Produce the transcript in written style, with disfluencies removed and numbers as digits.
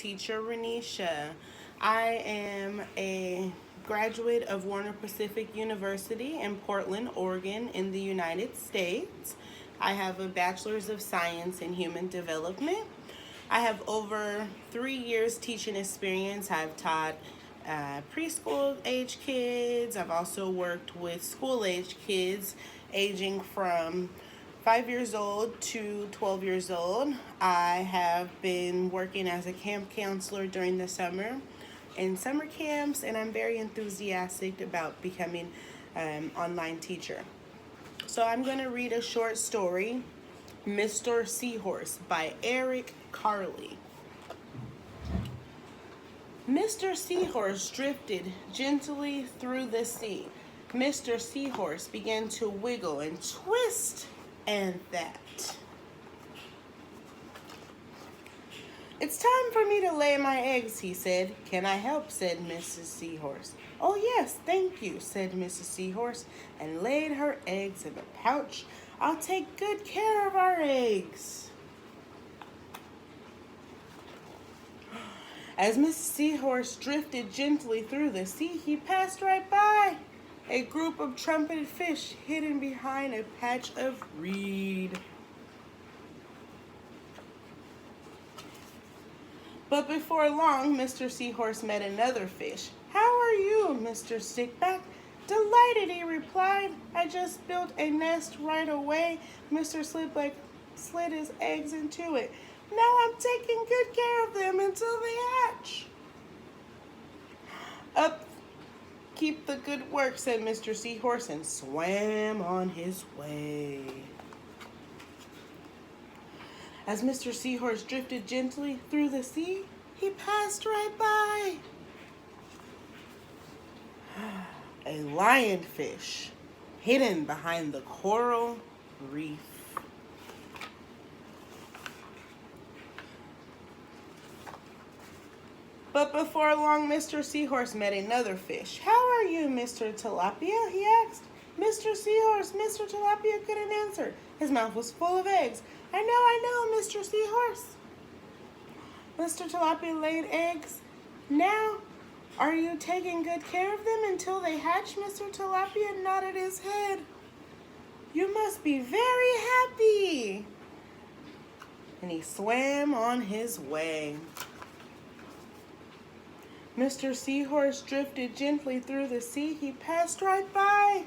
teacher Renisha. I am a graduate of Warner Pacific University in Portland, Oregon, in the United States. I have a Bachelor's of Science in Human Development. I have over 3 years teaching experience. I've taught preschool age kids. I've also worked with school age kids aging from 5 years old to 12 years old. I have been working as a camp counselor during the summer in summer camps, and I'm very enthusiastic about becoming an online teacher. So I'm going to read a short story, Mr. Seahorse by Eric Carley. Mr. Seahorse drifted gently through the sea. Mr. Seahorse began to wiggle and twist and that. "It's time for me to lay my eggs," he said. "Can I help?" said Mrs. Seahorse. "Oh, yes, thank you," said Mrs. Seahorse, and laid her eggs in a pouch. "I'll take good care of our eggs." As Mrs. Seahorse drifted gently through the sea, he passed right by a group of trumpeted fish hidden behind a patch of reed. But before long, Mr. Seahorse met another fish. "How are you, Mr. Stickback?" "Delighted," he replied. "I just built a nest right away." Mr. Slipback slid his eggs into it. "Now I'm taking good care of them until they hatch." "Up, keep the good work," said Mr. Seahorse, and swam on his way. As Mr. Seahorse drifted gently through the sea, he passed right by a lionfish hidden behind the coral reef. But before long, Mr. Seahorse met another fish. "How are you, Mr. Tilapia?" he asked. Mr. Seahorse, Mr. Tilapia couldn't answer. His mouth was full of eggs. I know, Mr. Seahorse." Mr. Tilapia laid eggs. "Now, are you taking good care of them until they hatch?" Mr. Tilapia nodded his head. "You must be very happy." And he swam on his way. Mr. Seahorse drifted gently through the sea. He passed right by